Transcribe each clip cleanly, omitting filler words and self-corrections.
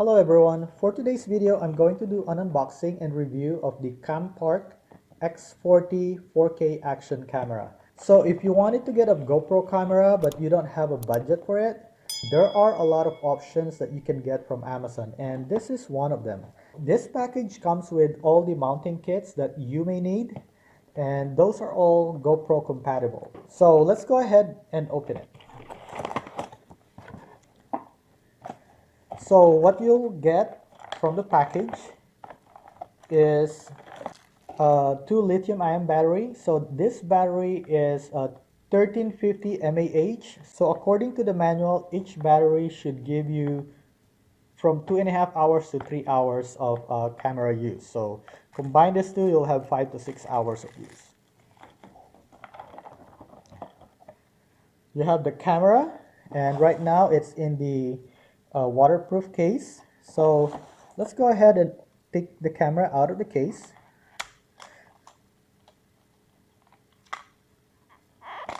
Hello everyone, for today's video I'm going to do an unboxing and review of the CamPark X40 4K action camera. So if you wanted to get a GoPro camera but you don't have a budget for it, there are a lot of options that you can get from Amazon, and this is one of them. This package comes with all the mounting kits that you may need, and those are all GoPro compatible. So let's go ahead and open it. So what you'll get from the package is two lithium-ion battery. So this battery is 1350 mAh. So according to the manual, each battery should give you from 2.5 hours to 3 hours of camera use. So combine these two, you'll have 5 to 6 hours of use. You have the camera, and right now it's in the waterproof case. So let's go ahead and take the camera out of the case.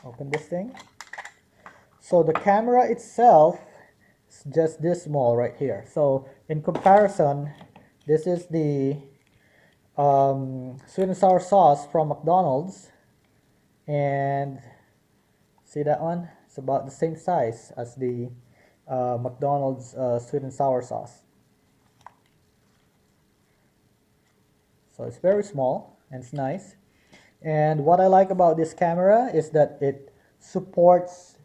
Open this thing. So the camera itself is just this small right here. So in comparison, this is the sweet and sour sauce from McDonald's, and see that one? It's about the same size as the McDonald's sweet and sour sauce. So it's very small and it's nice. And what I like about this camera is that it supports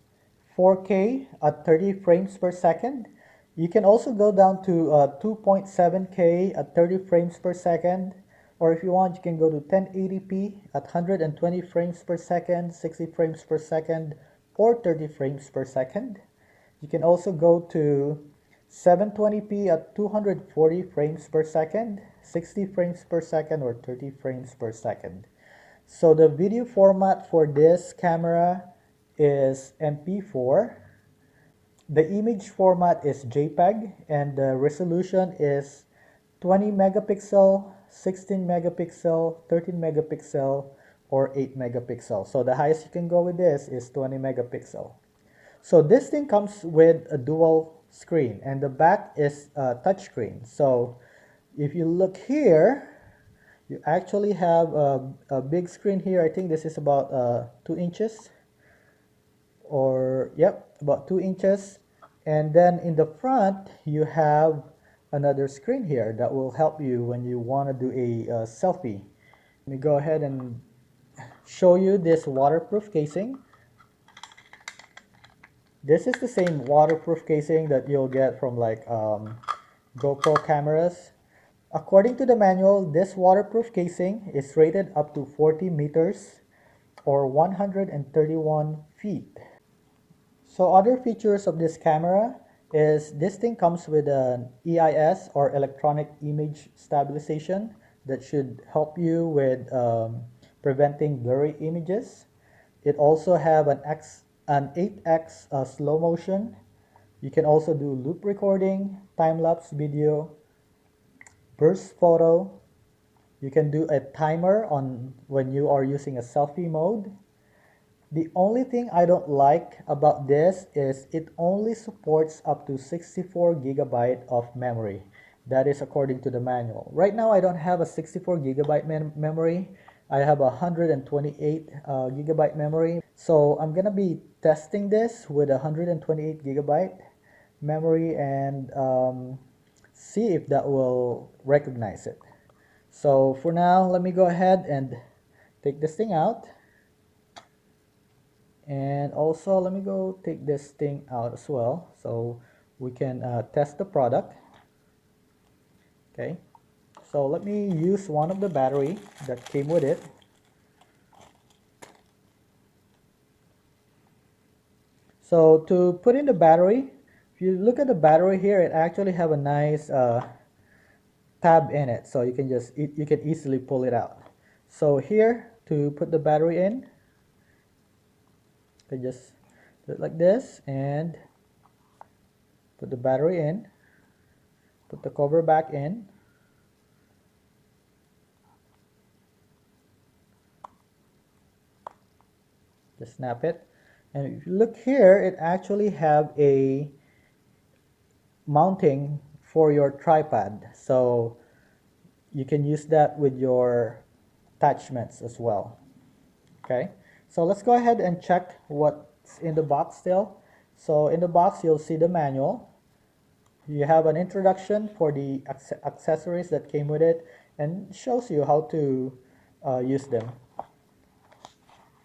4K at 30 frames per second. You can also go down to 2.7K at 30 frames per second, or if you want, you can go to 1080p at 120 frames per second, 60 frames per second, or 30 frames per second. You can also go to 720p at 240 frames per second, 60 frames per second, or 30 frames per second. So the video format for this camera is MP4. The image format is JPEG, and the resolution is 20 megapixel, 16 megapixel, 13 megapixel, or 8 megapixel. So the highest you can go with this is 20 megapixel. So this thing comes with a dual screen, and the back is a touchscreen. So if you look here, you actually have a big screen here. I think this is about 2 inches, or yep, about 2 inches. And then in the front you have another screen here that will help you when you want to do a selfie. Let me go ahead and show you this waterproof casing. This is the same waterproof casing that you'll get from like GoPro cameras. According to the manual, this waterproof casing is rated up to 40 meters or 131 feet. So other features of this camera is this thing comes with an EIS, or electronic image stabilization, that should help you with preventing blurry images. It also have an 8x slow motion. You can also do loop recording, time-lapse video, burst photo. You can do a timer on when you are using a selfie mode. The only thing I don't like about this is it only supports up to 64 gigabyte of memory. That is according to the manual. Right now I don't have a 64 gigabyte memory. I have a 128 gigabyte memory. So I'm gonna be testing this with 128 gigabyte memory and see if that will recognize it. So for now, let me go ahead and take this thing out. And also let me go take this thing out as well so we can test the product. Okay, so let me use one of the battery that came with it. So to put in the battery, if you look at the battery here, it actually have a nice tab in it, so you can easily pull it out. So here, to put the battery in, you just do it like this and put the battery in, put the cover back in, just snap it. And if you look here, it actually have a mounting for your tripod, so you can use that with your attachments as well. Okay, so let's go ahead and check what's in the box still. So in the box you'll see the manual. You have an introduction for the accessories that came with it and shows you how to use them.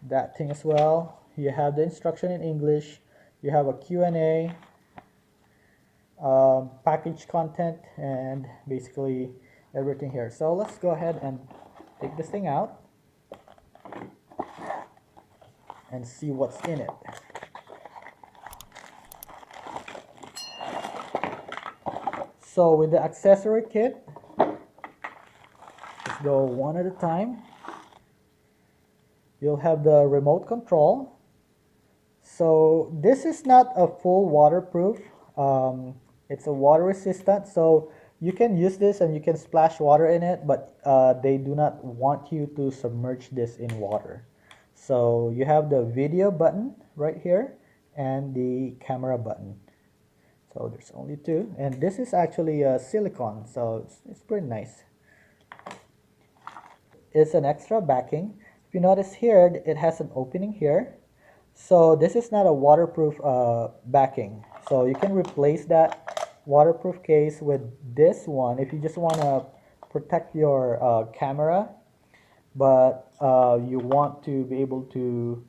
That thing as well. You have the instruction in English. You have a Q&A, package content, and basically everything here. So let's go ahead and take this thing out and see what's in it. So with the accessory kit, let's go one at a time. You'll have the remote control. So this is not a full waterproof. It's a water resistant, so you can use this and you can splash water in it, but they do not want you to submerge this in water. So you have the video button right here and the camera button. So there's only two, and this is actually silicone, so it's pretty nice. It's an extra backing. If you notice here, it has an opening here. So this is not a waterproof backing. So you can replace that waterproof case with this one if you just want to protect your camera, but you want to be able to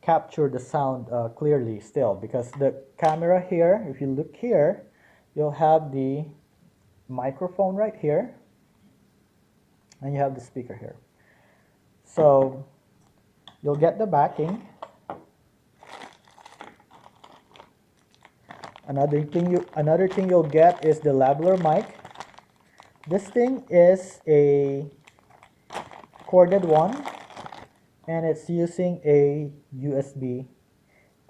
capture the sound clearly still, because the camera here, if you look here, you'll have the microphone right here and you have the speaker here. So you'll get the backing. Another thing you'll get is the lavalier mic. This thing is a corded one, and it's using a USB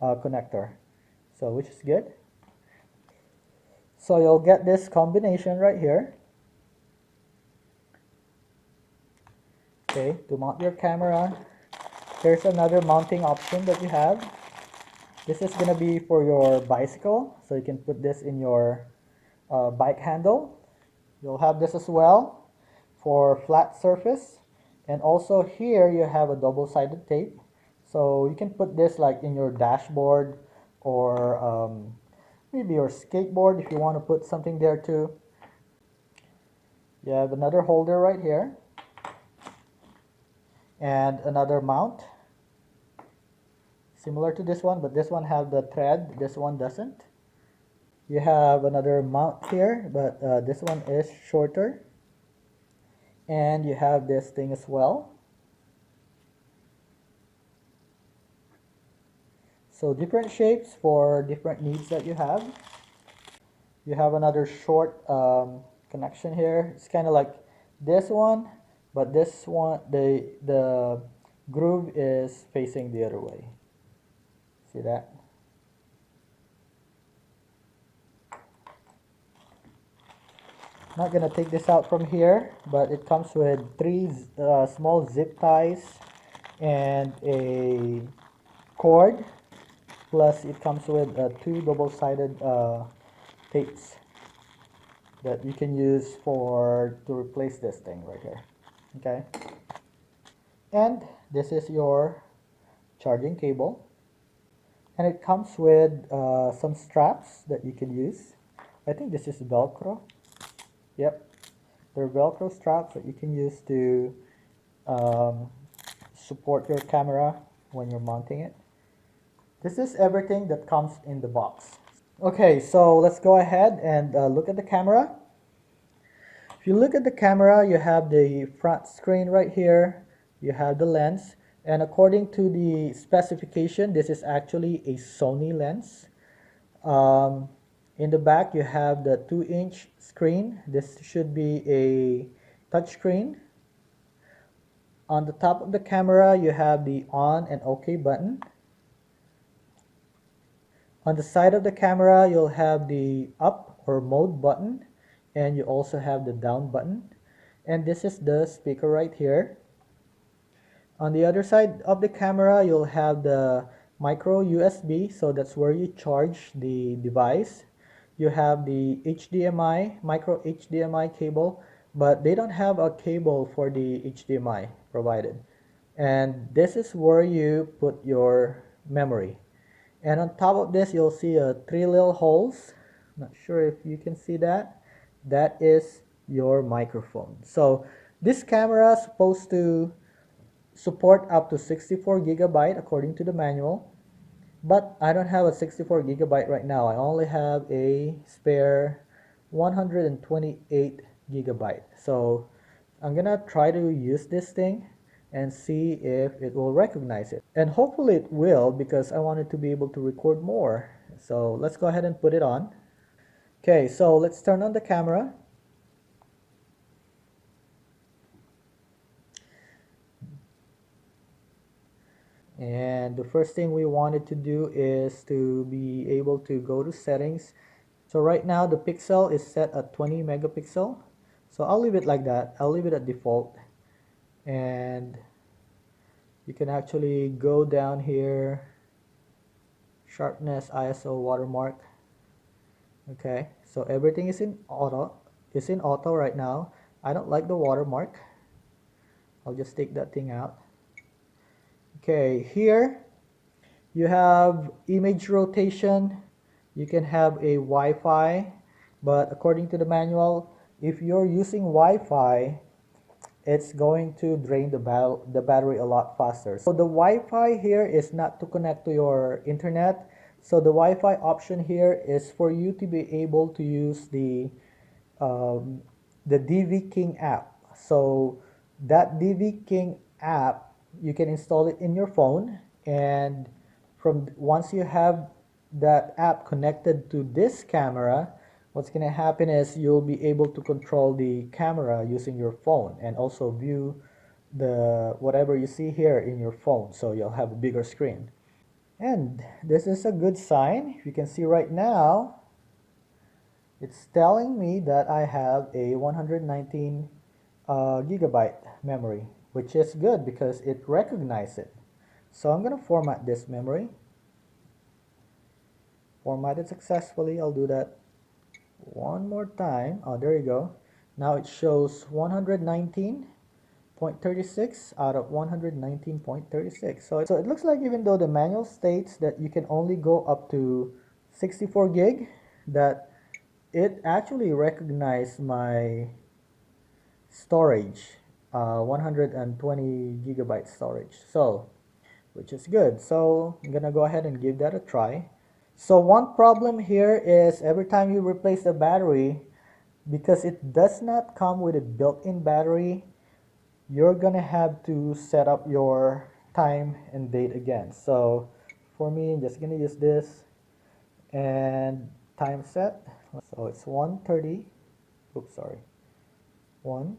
connector, so which is good. So you'll get this combination right here. Okay, to mount your camera, here's another mounting option that you have. This is going to be for your bicycle, so you can put this in your bike handle. You'll have this as well for flat surface. And also here you have a double-sided tape, so you can put this like in your dashboard or maybe your skateboard if you want to put something there too. You have another holder right here and another mount similar to this one, but this one have the thread, this one doesn't. You have another mount here, but this one is shorter. And you have this thing as well. So different shapes for different needs that you have. You have another short connection here. It's kind of like this one, but this one, the groove is facing the other way. See that? Not gonna take this out from here, but it comes with three small zip ties and a cord, plus it comes with two double-sided tapes that you can use to replace this thing right here. Okay, and this is your charging cable, and it comes with some straps that you can use. I think this is Velcro. Yep, they're Velcro straps that you can use to support your camera when you're mounting it. This is everything that comes in the box. Okay, so let's go ahead and look at the camera. If you look at the camera, you have the front screen right here, you have the lens, and according to the specification, this is actually a Sony lens. In the back, you have the 2-inch screen. This should be a touch screen. On the top of the camera, you have the on and OK button. On the side of the camera, you'll have the up or mode button, and you also have the down button. And this is the speaker right here. On the other side of the camera, you'll have the micro USB, so that's where you charge the device. you have the HDMI, micro HDMI cable, but they don't have a cable for the HDMI provided. And this is where you put your memory. And on top of this, you'll see three little holes. Not sure if you can see that. That is your microphone. So this camera is supposed to support up to 64 gigabyte according to the manual. But I don't have a 64 gigabyte right now. I only have a spare 128 gigabyte. So I'm gonna try to use this thing and see if it will recognize it. And hopefully it will, because I wanted to be able to record more. So let's go ahead and put it on. Okay, so let's turn on the camera. And the first thing we wanted to do is to be able to go to settings. So right now the pixel is set at 20 megapixel. So I'll leave it like that. I'll leave it at default. And you can actually go down here, sharpness, ISO, watermark. Okay, so everything is in auto right now. I don't like the watermark. I'll just take that thing out. Okay, here you have image rotation. You can have a Wi-Fi, but according to the manual, if you're using Wi-Fi, it's going to drain the battery a lot faster. So the Wi-Fi here is not to connect to your internet. So the Wi-Fi option here is for you to be able to use um, the DV King app. So that DV King app, you can install it in your phone, and from once you have that app connected to this camera, what's going to happen is you'll be able to control the camera using your phone and also view the whatever you see here in your phone, so you'll have a bigger screen. And this is a good sign. You can see right now it's telling me that I have a 119 gigabyte memory, which is good because it recognizes it. So I'm going to format this memory. Format it successfully. I'll do that one more time. Oh, there you go. Now it shows 119.36 out of 119.36. So it looks like, even though the manual states that you can only go up to 64 gig, that it actually recognized my storage, 120 gigabyte storage. So, which is good. So I'm gonna go ahead and give that a try. So one problem here is every time you replace the battery, because it does not come with a built-in battery, you're gonna have to set up your time and date again. So for me, I'm just gonna use this and time set. So it's 1:30. Oops, sorry. 1.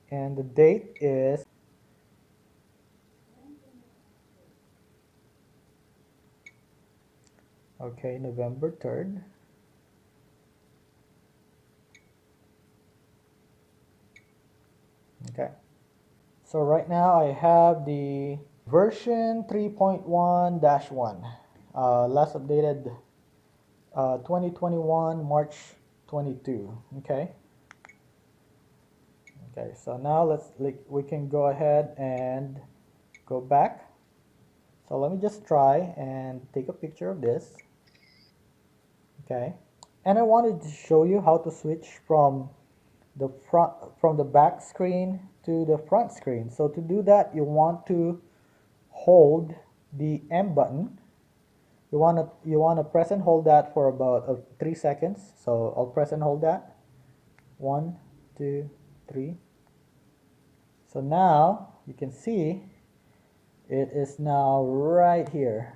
And the date is okay, November 3rd. Okay. So right now I have the version 3.1-1, last updated 2021 March 22. Okay. Okay, so now we can go ahead and go back. So let me just try and take a picture of this. Okay. And I wanted to show you how to switch from the back screen to the front screen. So to do that, you want to hold the M button. You want to press and hold that for about 3 seconds. So I'll press and hold that. 1, 2, 3. So now you can see it is now right here.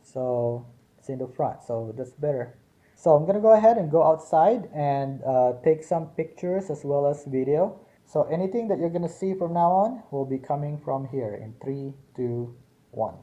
So it's in the front, so that's better. So I'm gonna go ahead and go outside and take some pictures as well as video. So anything that you're gonna see from now on will be coming from here in 3, 2, 1.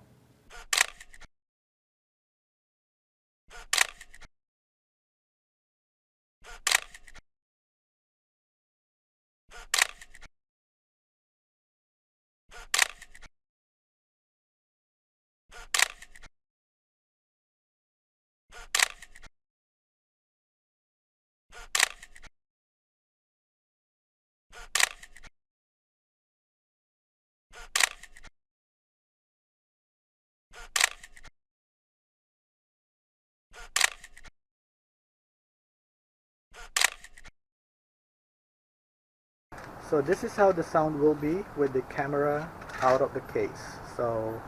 So this is how the sound will be with the camera out of the case. So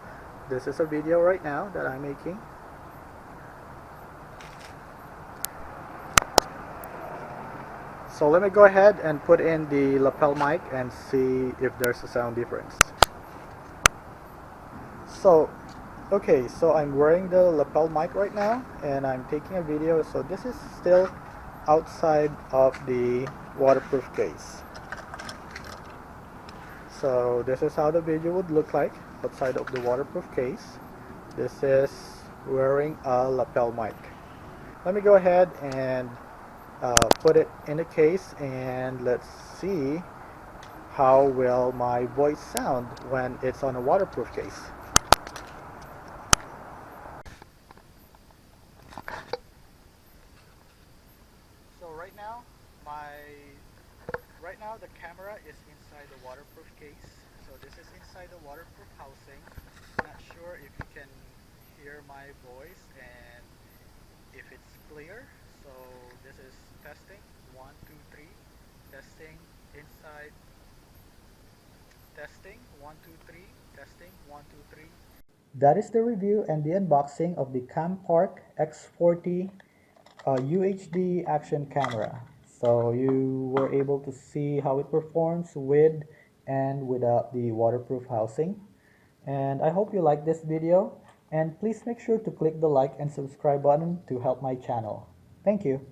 this is a video right now that I'm making. So let me go ahead and put in the lapel mic and see if there's a sound difference. So okay, so I'm wearing the lapel mic right now and I'm taking a video. So this is still outside of the waterproof case. So this is how the video would look like outside of the waterproof case. This is wearing a lapel mic. Let me go ahead and put it in the case and let's see how will my voice sound when it's on a waterproof case. So right now the camera is inside the waterproof case. So this is inside the waterproof housing. Not sure if you can hear my voice and if it's clear. So this is testing 1 2 3, testing inside, testing 1 2 3, testing 1 2 3. That is the review and the unboxing of the CamPark X40 UHD action camera. So you were able to see how it performs with and without the waterproof housing. And I hope you like this video, and please make sure to click the like and subscribe button to help my channel. Thank you.